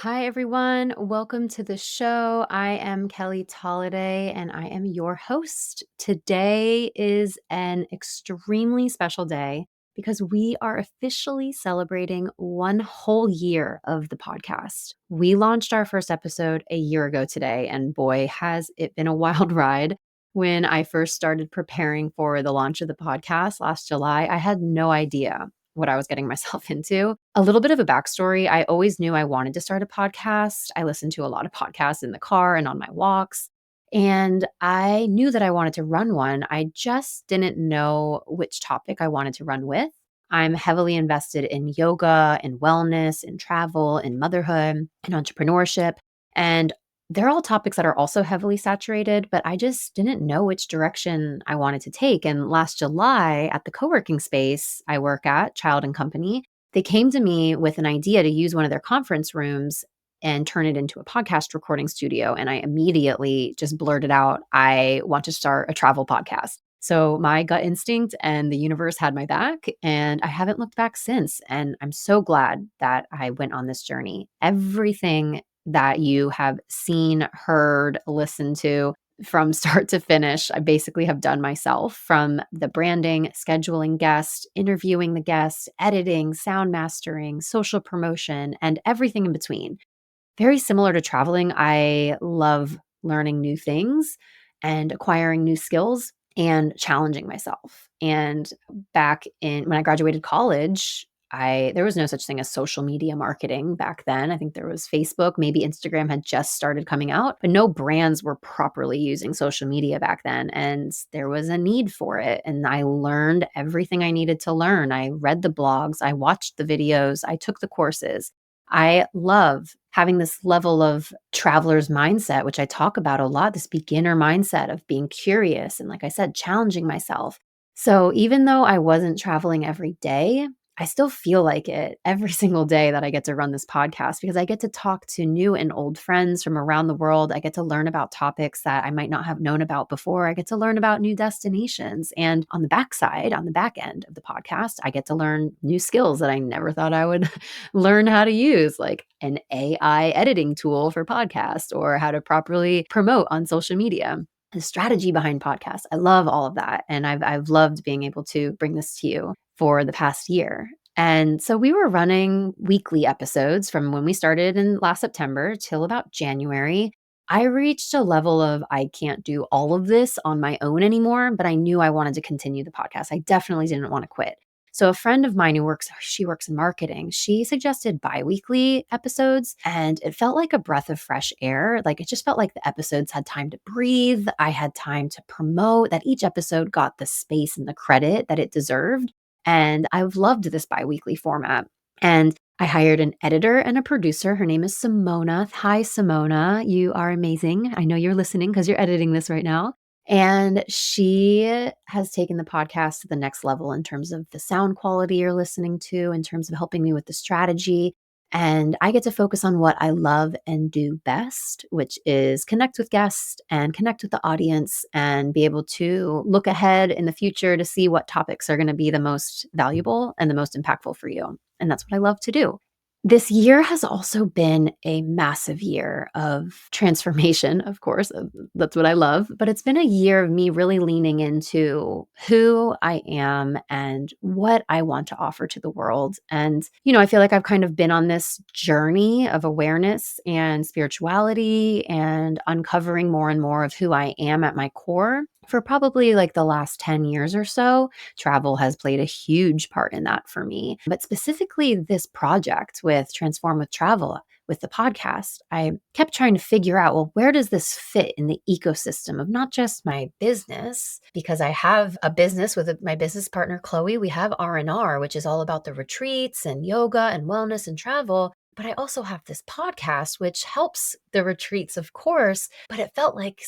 Hi, everyone. Welcome to the show. I am Kelly Tolliday and I am your host. Today is an extremely special day because we are officially celebrating one whole year of the podcast. We launched our first episode a year ago today, and boy, has it been a wild ride. When I first started preparing for the launch of the podcast last July, I had no idea what I was getting myself into. A little bit of a backstory. I always knew I wanted to start a podcast. I listened to a lot of podcasts in the car and on my walks. And I knew that I wanted to run one. I just didn't know which topic I wanted to run with. I'm heavily invested in yoga and wellness and travel and motherhood and entrepreneurship. And they're all topics that are also heavily saturated, but I just didn't know which direction I wanted to take. And last July at the co-working space I work at, Child and Company, they came to me with an idea to use one of their conference rooms and turn it into a podcast recording studio. And I immediately just blurted out, I want to start a travel podcast. So my gut instinct and the universe had my back, and I haven't looked back since. And I'm so glad that I went on this journey. Everything that you have seen, heard, listened to from start to finish, I basically have done myself, from the branding, scheduling guests, interviewing the guests, editing, sound mastering, social promotion, and everything in between. Very similar to traveling, I love learning new things and acquiring new skills and challenging myself. And back in when I graduated college, I there was no such thing as social media marketing back then. I think there was Facebook, maybe Instagram had just started coming out, but no brands were properly using social media back then, and there was a need for it. And I learned everything I needed to learn. I read the blogs, I watched the videos, I took the courses. I love having this level of traveler's mindset, which I talk about a lot, this beginner mindset of being curious and, like I said, challenging myself. So even though I wasn't traveling every day, I still feel like it every single day that I get to run this podcast because I get to talk to new and old friends from around the world. I get to learn about topics that I might not have known about before. I get to learn about new destinations. And on the backside, on the back end of the podcast, I get to learn new skills that I never thought I would learn how to use, like an AI editing tool for podcasts or how to properly promote on social media. The strategy behind podcasts. I love all of that. And I've loved being able to bring this to you for the past year. And so we were running weekly episodes from when we started in last September till about January. I reached a level of I can't do all of this on my own anymore, but I knew I wanted to continue the podcast. I definitely didn't want to quit. So a friend of mine she works in marketing. She suggested biweekly episodes, and it felt like a breath of fresh air. Like it just felt like the episodes had time to breathe. I had time to promote, that each episode got the space and the credit that it deserved. And I've loved this biweekly format. And I hired an editor and a producer. Her name is Simona. Hi, Simona. You are amazing. I know you're listening because you're editing this right now. And she has taken the podcast to the next level in terms of the sound quality you're listening to, in terms of helping me with the strategy. And I get to focus on what I love and do best, which is connect with guests and connect with the audience and be able to look ahead in the future to see what topics are going to be the most valuable and the most impactful for you. And that's what I love to do. This year has also been a massive year of transformation, of course. That's what I love. But it's been a year of me really leaning into who I am and what I want to offer to the world. And, I feel like I've kind of been on this journey of awareness and spirituality and uncovering more and more of who I am at my core for probably like the last 10 years or so. Travel has played a huge part in that for me. But specifically, this project with Transform with Travel, with the podcast, I kept trying to figure out, well, where does this fit in the ecosystem of not just my business? Because I have a business with my business partner, Chloe. We have R&R, which is all about the retreats and yoga and wellness and travel. But I also have this podcast, which helps the retreats, of course, but it felt like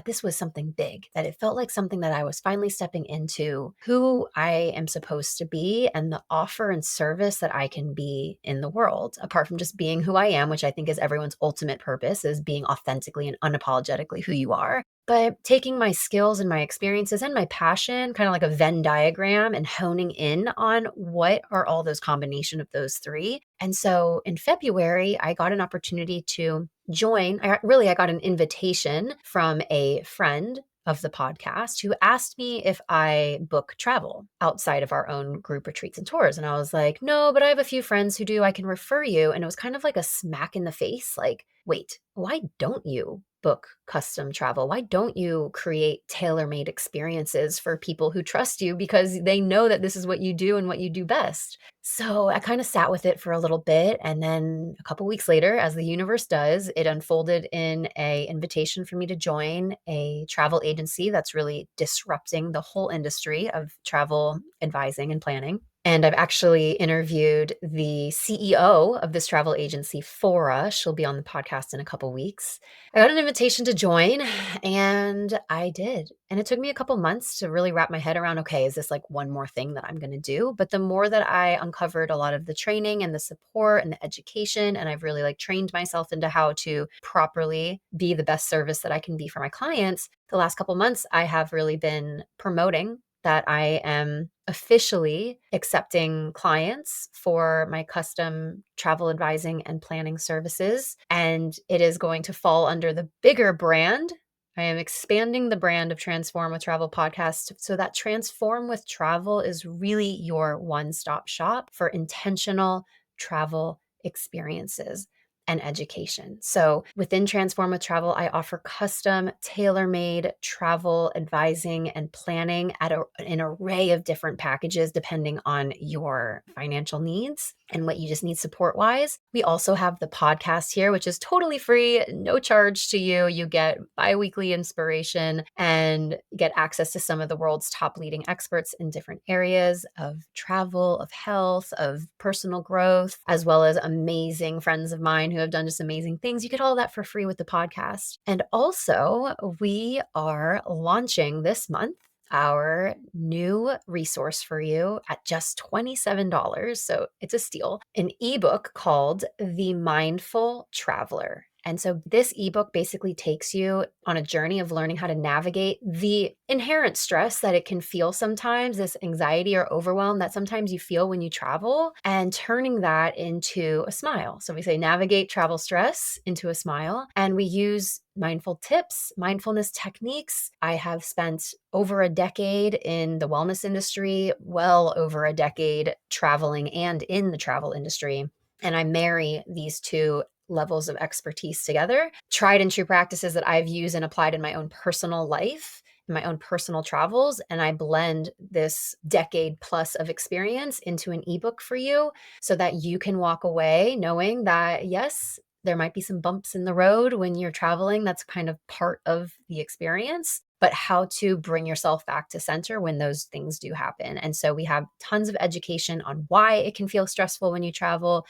this was something big, that it felt like something that I was finally stepping into who I am supposed to be and the offer and service that I can be in the world, apart from just being who I am, which I think is everyone's ultimate purpose, is being authentically and unapologetically who you are. But taking my skills and my experiences and my passion, kind of like a Venn diagram, and honing in on what are all those combination of those three. And so in February, I got an opportunity to join. I got an invitation from a friend of the podcast who asked me if I book travel outside of our own group retreats and tours. And I was like, no, but I have a few friends who do. I can refer you. And it was kind of like a smack in the face like, wait, why don't you book custom travel? Why don't you create tailor made experiences for people who trust you because they know that this is what you do and what you do best? So I kind of sat with it for a little bit. And then a couple weeks later, as the universe does, it unfolded in a invitation for me to join a travel agency that's really disrupting the whole industry of travel advising and planning. And I've actually interviewed the CEO of this travel agency, Fora. She'll be on the podcast in a couple weeks. I got an invitation to join and I did. And it took me a couple months to really wrap my head around, okay, is this like one more thing that I'm going to do? But the more that I uncovered a lot of the training and the support and the education, and I've really like trained myself into how to properly be the best service that I can be for my clients, the last couple months, I have really been promoting that I am officially accepting clients for my custom travel advising and planning services. And it is going to fall under the bigger brand. I am expanding the brand of Transform with Travel podcast so that Transform with Travel is really your one-stop shop for intentional travel experiences and education. So within Transform with Travel, I offer custom, tailor-made travel advising and planning at an array of different packages depending on your financial needs and what you just need support-wise. We also have the podcast here, which is totally free, no charge to you. You get bi-weekly inspiration and get access to some of the world's top leading experts in different areas of travel, of health, of personal growth, as well as amazing friends of mine who have done just amazing things. You get all that for free with the podcast. And also, we are launching this month our new resource for you at just $27. So it's a steal, an ebook called The Mindful Traveler. And so this ebook basically takes you on a journey of learning how to navigate the inherent stress that it can feel sometimes, this anxiety or overwhelm that sometimes you feel when you travel, and turning that into a smile. So we say navigate travel stress into a smile, and we use mindful tips, mindfulness techniques. I have spent over a decade in the wellness industry, well over a decade traveling and in the travel industry. And I marry these two levels of expertise together, tried and true practices that I've used and applied in my own personal life, in my own personal travels. And I blend this decade plus of experience into an ebook for you so that you can walk away knowing that, yes, there might be some bumps in the road when you're traveling. That's kind of part of the experience, but how to bring yourself back to center when those things do happen. And so we have tons of education on why it can feel stressful when you travel,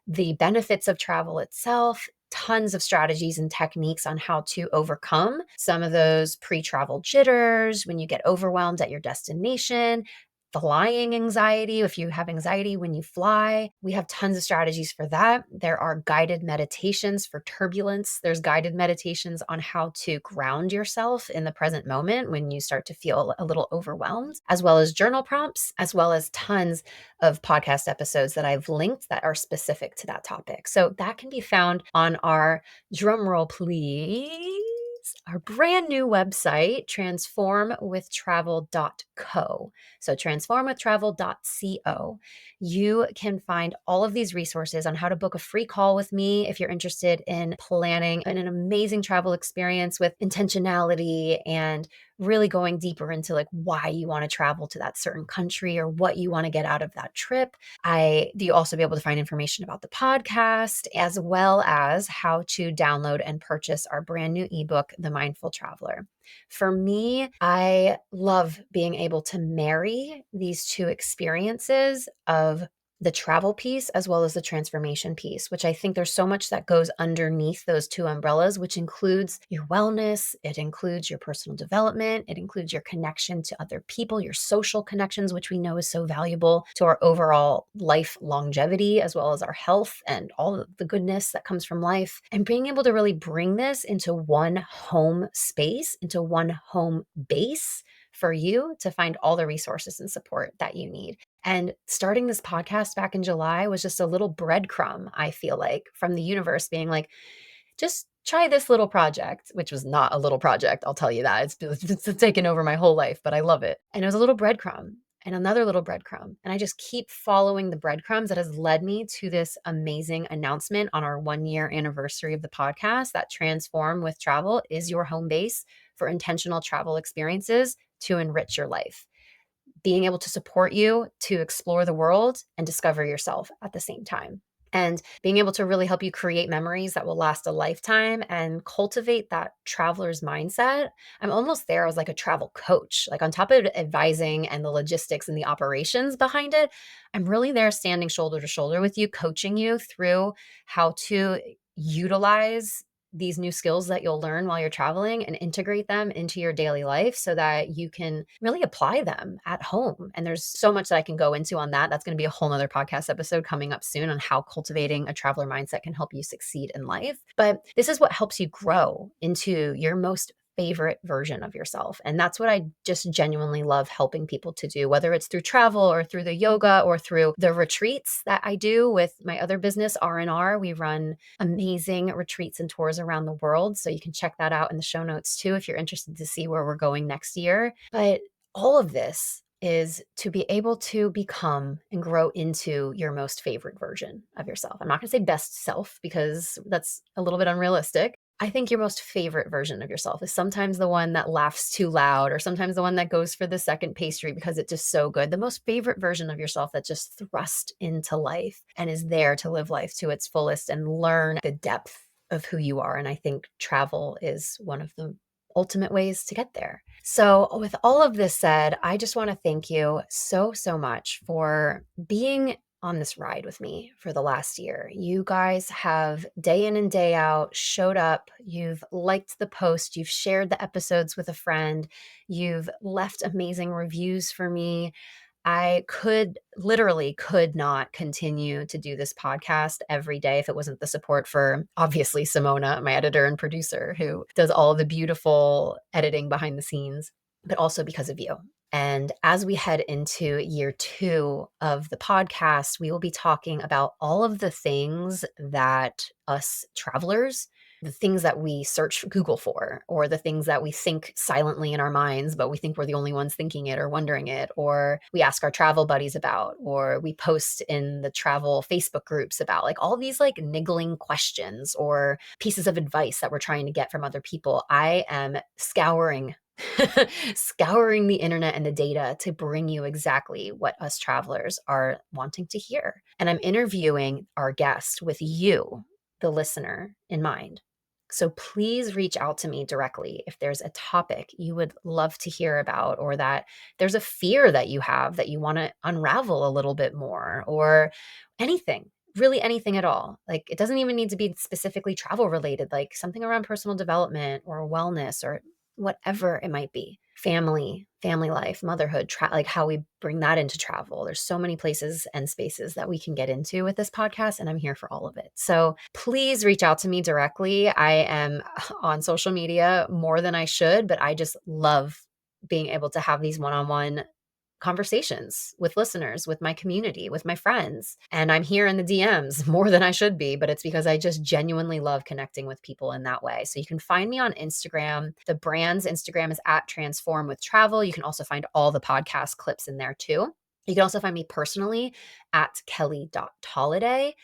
the benefits of travel itself, tons of strategies and techniques on how to overcome some of those pre-travel jitters when you get overwhelmed at your destination, flying anxiety. If you have anxiety when you fly, we have tons of strategies for that. There are guided meditations for turbulence. There's guided meditations on how to ground yourself in the present moment when you start to feel a little overwhelmed, as well as journal prompts, as well as tons of podcast episodes that I've linked that are specific to that topic. So that can be found on our, drumroll please, our brand new website, transformwithtravel.co. So transformwithtravel.co. You can find all of these resources on how to book a free call with me if you're interested in planning an amazing travel experience with intentionality and really going deeper into like why you want to travel to that certain country or what you want to get out of that trip. You also be able to find information about the podcast as well as how to download and purchase our brand new ebook, The Mindful Traveler. For me, I love being able to marry these two experiences of the travel piece as well as the transformation piece, which I think there's so much that goes underneath those two umbrellas, which includes your wellness, it includes your personal development, it includes your connection to other people, your social connections, which we know is so valuable to our overall life longevity, as well as our health and all of the goodness that comes from life. And being able to really bring this into one home space, into one home base for you to find all the resources and support that you need. And starting this podcast back in July was just a little breadcrumb, I feel like, from the universe being like, just try this little project, which was not a little project. I'll tell you that. It's taken over my whole life, but I love it. And it was a little breadcrumb and another little breadcrumb. And I just keep following the breadcrumbs that has led me to this amazing announcement on our 1-year anniversary of the podcast that Transform with Travel is your home base for intentional travel experiences to enrich your life, being able to support you to explore the world and discover yourself at the same time. And being able to really help you create memories that will last a lifetime and cultivate that traveler's mindset. I'm almost there as like a travel coach. Like on top of advising and the logistics and the operations behind it, I'm really there standing shoulder to shoulder with you, coaching you through how to utilize these new skills that you'll learn while you're traveling and integrate them into your daily life so that you can really apply them at home. And there's so much that I can go into on that. That's going to be a whole nother podcast episode coming up soon on how cultivating a traveler mindset can help you succeed in life. But this is what helps you grow into your most favorite version of yourself. And that's what I just genuinely love helping people to do, whether it's through travel or through the yoga or through the retreats that I do with my other business, R&R. We run amazing retreats and tours around the world. So you can check that out in the show notes too, if you're interested to see where we're going next year. But all of this is to be able to become and grow into your most favorite version of yourself. I'm not going to say best self because that's a little bit unrealistic. I think your most favorite version of yourself is sometimes the one that laughs too loud or sometimes the one that goes for the second pastry because it's just so good. The most favorite version of yourself that just thrust into life and is there to live life to its fullest and learn the depth of who you are. And I think travel is one of the ultimate ways to get there. So with all of this said, I just want to thank you so, so much for being on this ride with me for the last year. You guys have day in and day out showed up. You've liked the post. You've shared the episodes with a friend. You've left amazing reviews for me. I could not continue to do this podcast every day if it wasn't the support for obviously Simona, my editor and producer, who does all the beautiful editing behind the scenes, but also because of you. And as we head into year 2 of the podcast, we will be talking about all of the things that us travelers, the things that we search Google for, or the things that we think silently in our minds, but we think we're the only ones thinking it or wondering it, or we ask our travel buddies about, or we post in the travel Facebook groups about, like all these like niggling questions or pieces of advice that we're trying to get from other people. I am scouring scouring the internet and the data to bring you exactly what us travelers are wanting to hear. And I'm interviewing our guest with you, the listener, in mind. So please reach out to me directly if there's a topic you would love to hear about, or that there's a fear that you have that you want to unravel a little bit more, or anything. Really anything at all. Like it doesn't even need to be specifically travel related, like something around personal development or wellness or whatever it might be. Family life, motherhood, like how we bring that into travel. There's so many places and spaces that we can get into with this podcast, and I'm here for all of it. So please reach out to me directly. I am on social media more than I should, but I just love being able to have these one-on-one conversations with listeners, with my community, with my friends. And I'm here in the DMs more than I should be, but it's because I just genuinely love connecting with people in that way. So you can find me on Instagram. The brand's Instagram is at Transform with Travel. You can also find all the podcast clips in there too. You can also find me personally at kelly.tolliday.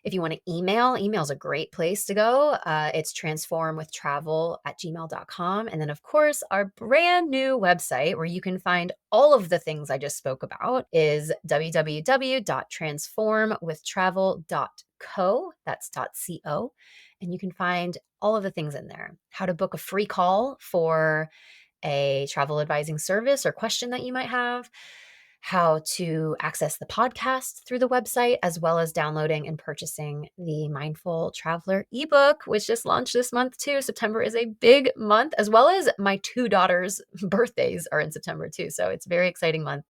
If you want to email is a great place to go. It's transformwithtravel@gmail.com. And then, of course, our brand new website where you can find all of the things I just spoke about is www.transformwithtravel.co. That's .co. And you can find all of the things in there. How to book a free call for a travel advising service or question that you might have, how to access the podcast through the website, as well as downloading and purchasing the Mindful Traveler ebook, which just launched this month too. September is a big month, as well as my two daughters' birthdays are in September too. So it's a very exciting month.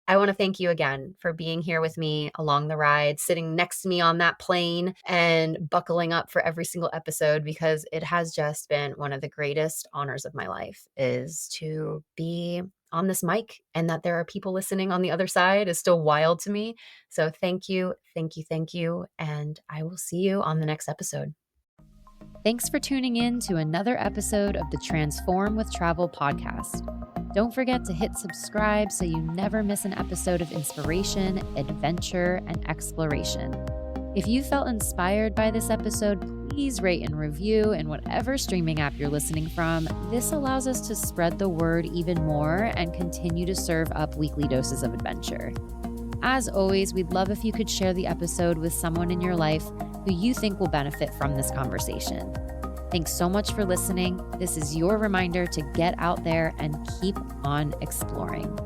I want to thank you again for being here with me along the ride, sitting next to me on that plane and buckling up for every single episode, because it has just been one of the greatest honors of my life is to be on this mic, and that there are people listening on the other side is still wild to me. So thank you, thank you, thank you. And I will see you on the next episode. Thanks for tuning in to another episode of the Transform with Travel podcast. Don't forget to hit subscribe so you never miss an episode of inspiration, adventure, and exploration. If you felt inspired by this episode, please rate and review in whatever streaming app you're listening from. This allows us to spread the word even more and continue to serve up weekly doses of adventure. As always, we'd love if you could share the episode with someone in your life who you think will benefit from this conversation. Thanks so much for listening. This is your reminder to get out there and keep on exploring.